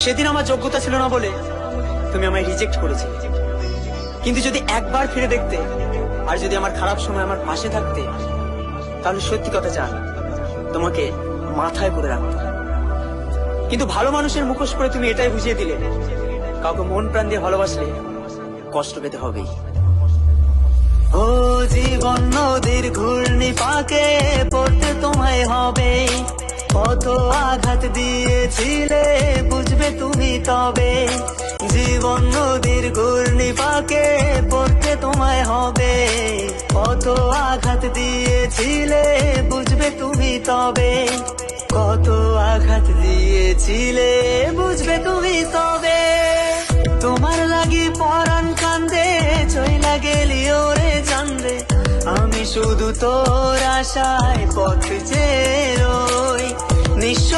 সেদিন আমার যোগ্যতা ছিল না বলে তুমি আমায় রিজেক্ট করেছিলে, কিন্তু যদি একবার ফিরে দেখতে আর যদি আমার খারাপ সময় আমার পাশে থাকতে, তাহলে সত্যি কথা জান তোমাকে মাথায় করে রাখতো। কিন্তু ভালো মানুষের মুখোশ করে তুমি এটাই বুঝিয়ে দিলে কাউকে মন প্রাণ দিয়ে ভালোবাসলে কষ্ট পেতে হবেই। ও জীবন নদীর ঘূর্ণি পাকে পড়তে তোমায় হবে, কত আঘাত দিয়েছিলে বুঝবে তুমি তবে। জীবন নদীর ঘূর্ণি পাকে পড়তে তোমায় হবে, কত আঘাত দিয়েছিলে বুঝবে তুমি তবে। কত আঘাত দিয়েছিলে বুঝবে তুমি তবে। তোমার লাগি পরাণ কান্দে চইলা গেলি ওরে জানরে, আমি শুধু তোর আশায় পথ চেয়ে রই নিঃস্ব।